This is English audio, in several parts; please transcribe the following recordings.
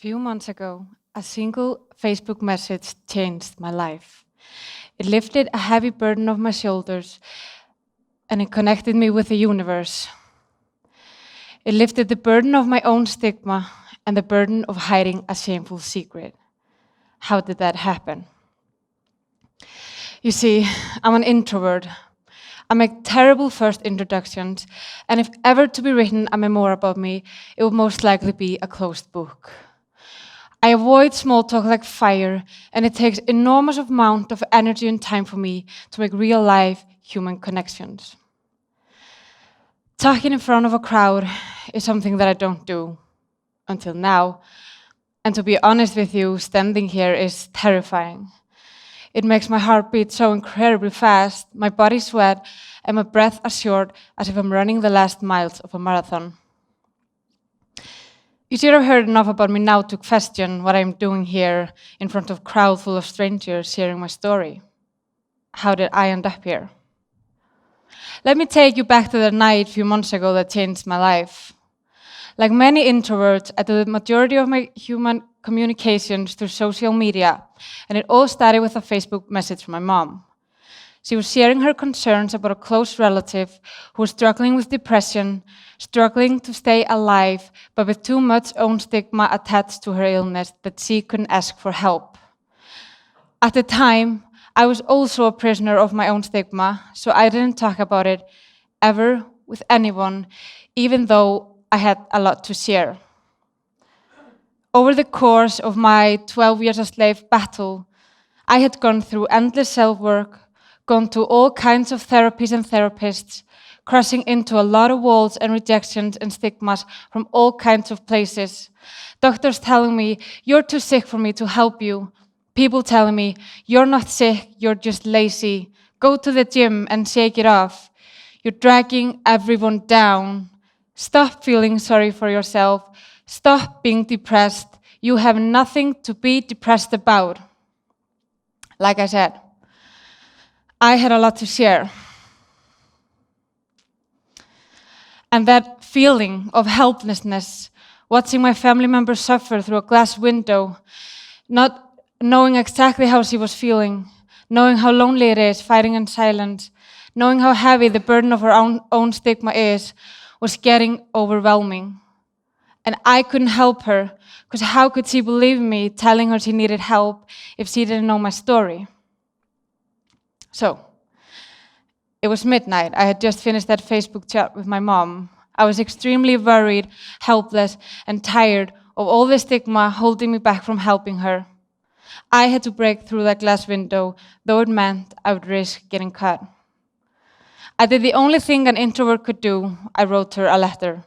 few months ago, a single Facebook message changed my life. It lifted a heavy burden off my shoulders, and it connected me with the universe. It lifted the burden of my own stigma and the burden of hiding a shameful secret. How did that happen? You see, I'm an introvert. I make terrible first introductions, and if ever to be written a memoir about me, it would most likely be a closed book. I avoid small talk like fire, and it takes enormous amount of energy and time for me to make real-life human connections. Talking in front of a crowd is something that I don't do until now, and to be honest with you, standing here is terrifying. It makes my heart beat so incredibly fast, my body sweat, and my breath as short as if I'm running the last miles of a marathon. You should have heard enough about me now to question what I'm doing here in front of a crowd full of strangers sharing my story. How did I end up here? Let me take you back to the night a few months ago that changed my life. Like many introverts, I do the majority of my human communications through social media, and it all started with a Facebook message from my mom. She was sharing her concerns about a close relative who was struggling with depression, struggling to stay alive, but with too much own stigma attached to her illness that she couldn't ask for help. At the time, I was also a prisoner of my own stigma, so I didn't talk about it ever with anyone, even though I had a lot to share. Over the course of my 12 years a slave battle, I had gone through endless self-work, gone to all kinds of therapies and therapists, crossing into a lot of walls and rejections and stigmas from all kinds of places. Doctors telling me, you're too sick for me to help you. People telling me, you're not sick, you're just lazy. Go to the gym and shake it off. You're dragging everyone down. Stop feeling sorry for yourself. Stop being depressed. You have nothing to be depressed about. Like I said, I had a lot to share. And that feeling of helplessness, watching my family member suffer through a glass window, not knowing exactly how she was feeling, knowing how lonely it is, fighting in silence, knowing how heavy the burden of her own stigma is, was getting overwhelming. And I couldn't help her, because how could she believe me telling her she needed help if she didn't know my story? So, it was midnight. I had just finished that Facebook chat with my mom. I was extremely worried, helpless, and tired of all the stigma holding me back from helping her. I had to break through that glass window, though it meant I would risk getting cut. I did the only thing an introvert could do. I wrote her a letter.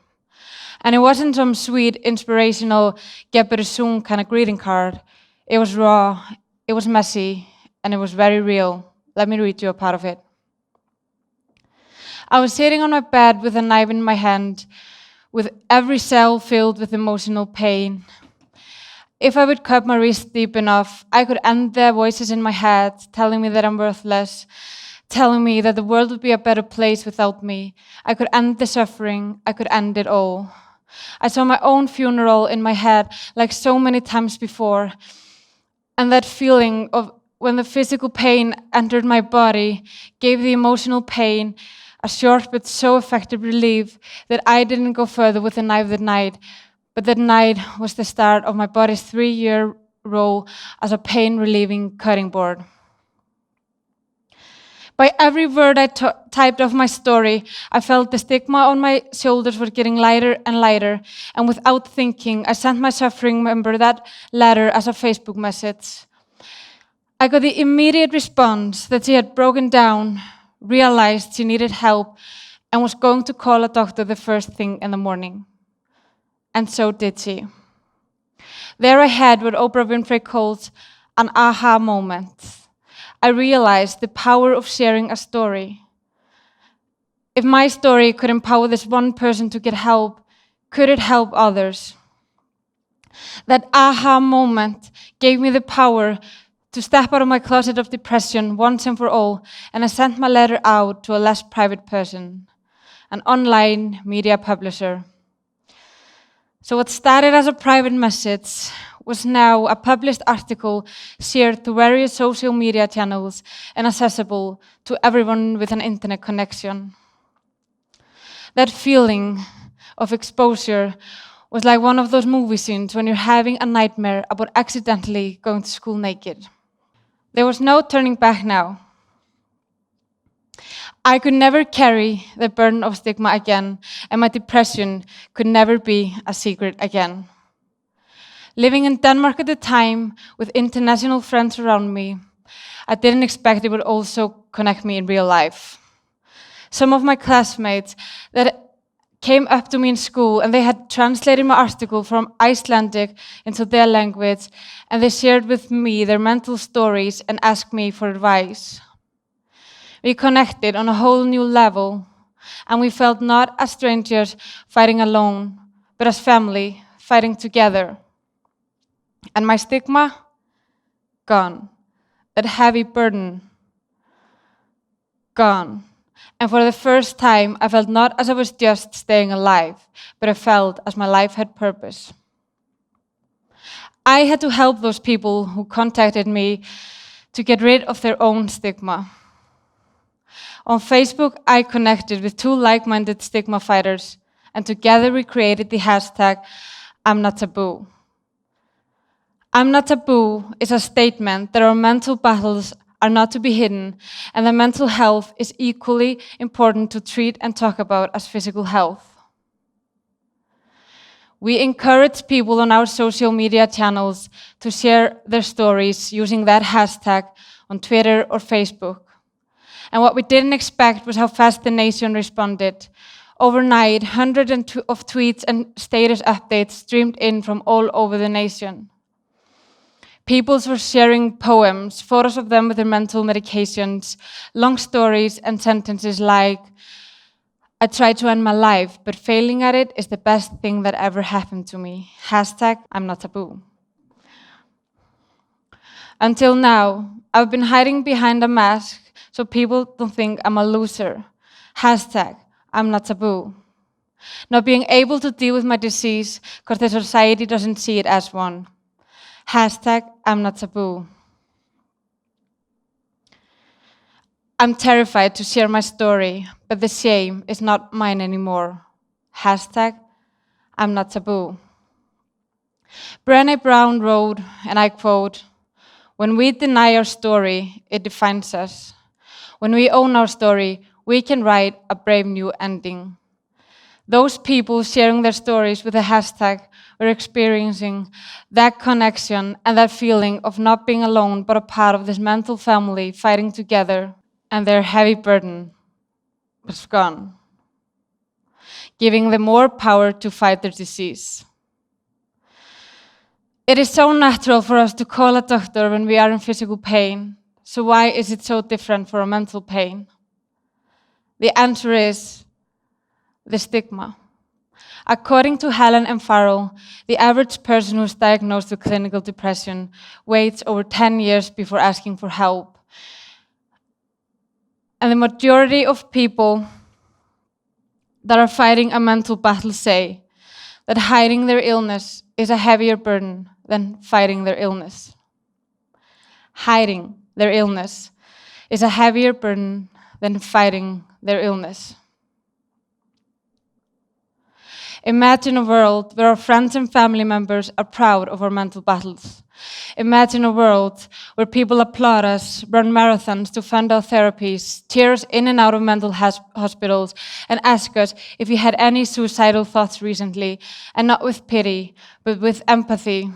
And it wasn't some sweet, inspirational, get better soon kind of greeting card. It was raw, it was messy, and it was very real. Let me read you a part of it. I was sitting on my bed with a knife in my hand, with every cell filled with emotional pain. If I would cut my wrist deep enough, I could end the voices in my head telling me that I'm worthless, telling me that the world would be a better place without me. I could end the suffering, I could end it all. I saw my own funeral in my head like so many times before, and that feeling of when the physical pain entered my body gave the emotional pain a short but so effective relief that I didn't go further with the knife that night, but that night was the start of my body's 3-year role as a pain-relieving cutting board. By every word I typed of my story, I felt the stigma on my shoulders were getting lighter and lighter, and without thinking, I sent my suffering member that letter as a Facebook message. I got the immediate response that she had broken down, realized she needed help, and was going to call a doctor the first thing in the morning. And so did she. There I had what Oprah Winfrey calls an aha moment. I realized the power of sharing a story. If my story could empower this one person to get help, could it help others? That aha moment gave me the power to step out of my closet of depression once and for all, and I sent my letter out to a less private person, an online media publisher. So what started as a private message was now a published article shared to various social media channels and accessible to everyone with an internet connection. That feeling of exposure was like one of those movie scenes when you're having a nightmare about accidentally going to school naked. There was no turning back now. I could never carry the burden of stigma again, and my depression could never be a secret again. Living in Denmark at the time, with international friends around me, I didn't expect it would also connect me in real life. Some of my classmates that came up to me in school and they had translated my article from Icelandic into their language, and they shared with me their mental stories and asked me for advice. We connected on a whole new level, and we felt not as strangers fighting alone, but as family fighting together. And my stigma, gone. That heavy burden, gone. And for the first time, I felt not as I was just staying alive, but I felt as my life had purpose. I had to help those people who contacted me to get rid of their own stigma. On Facebook, I connected with 2 like-minded stigma fighters, and together we created the hashtag I'm Not Taboo. I'm Not Taboo is a statement that our mental battles are not to be hidden, and that mental health is equally important to treat and talk about as physical health. We encourage people on our social media channels to share their stories using that hashtag on Twitter or Facebook. And what we didn't expect was how fast the nation responded. Overnight, hundreds of tweets and status updates streamed in from all over the nation. People were sharing poems, photos of them with their mental medications, long stories and sentences like, I tried to end my life, but failing at it is the best thing that ever happened to me. Hashtag I'm Not Taboo. Until now, I've been hiding behind a mask so people don't think I'm a loser. Hashtag I'm Not Taboo. Not being able to deal with my disease because the society doesn't see it as one. Hashtag I'm Not Taboo. I'm terrified to share my story, but the shame is not mine anymore. Hashtag I'm Not Taboo. Brené Brown wrote, and I quote, when we deny our story, it defines us. When we own our story, we can write a brave new ending. Those people sharing their stories with the hashtag were experiencing that connection and that feeling of not being alone, but a part of this mental family fighting together, and their heavy burden was gone, giving them more power to fight their disease. It is so natural for us to call a doctor when we are in physical pain. So why is it so different for a mental pain? The answer is the stigma. According to Helen and Farrell, the average person who's diagnosed with clinical depression waits over 10 years before asking for help. And the majority of people that are fighting a mental battle say that hiding their illness is a heavier burden than fighting their illness. Hiding their illness is a heavier burden than fighting their illness. Imagine a world where our friends and family members are proud of our mental battles. Imagine a world where people applaud us, run marathons to fund our therapies, cheer us in and out of mental hospitals, and ask us if we had any suicidal thoughts recently, and not with pity, but with empathy.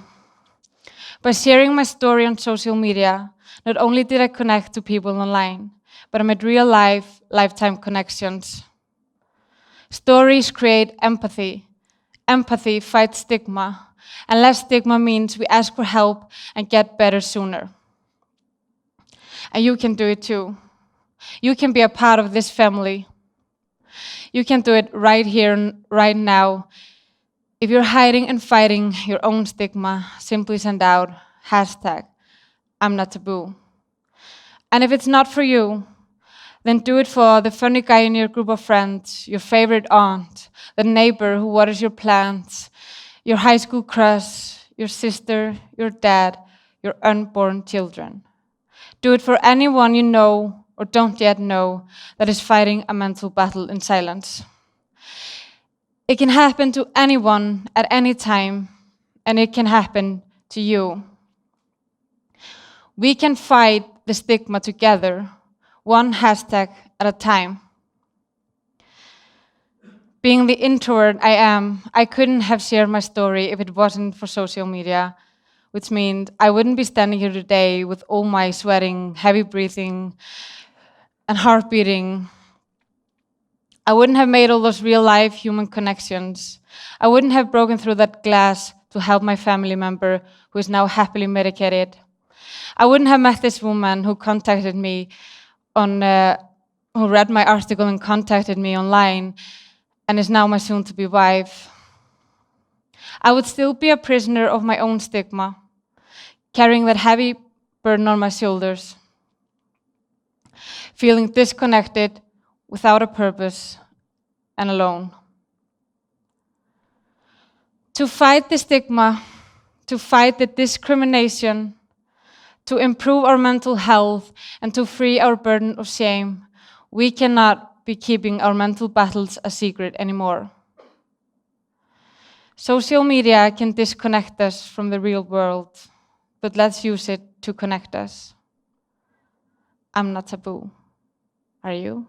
By sharing my story on social media, not only did I connect to people online, but I made real-life, lifetime connections. Stories create empathy. Empathy fights stigma. And less stigma means we ask for help and get better sooner. And you can do it too. You can be a part of this family. You can do it right here and right now. If you're hiding and fighting your own stigma, simply send out hashtag I'm Not Taboo. And if it's not for you, then do it for the funny guy in your group of friends, your favorite aunt, the neighbor who waters your plants. your high school crush, your sister, your dad, your unborn children. Do it for anyone you know or don't yet know that is fighting a mental battle in silence. It can happen to anyone at any time, and it can happen to you. We can fight the stigma together, one hashtag at a time. Being the introvert I am, I couldn't have shared my story if it wasn't for social media, which means I wouldn't be standing here today with all my sweating, heavy breathing, and heart beating. I wouldn't have made all those real-life human connections. I wouldn't have broken through that glass to help my family member who is now happily medicated. I wouldn't have met this woman who contacted me who read my article and contacted me online and is now my soon-to-be wife. I would still be a prisoner of my own stigma, carrying that heavy burden on my shoulders, feeling disconnected, without a purpose, and alone. To fight the stigma, to fight the discrimination, to improve our mental health, and to free our burden of shame, we cannot be keeping our mental battles a secret anymore. Social media can disconnect us from the real world, but let's use it to connect us. I'm not taboo. Are you?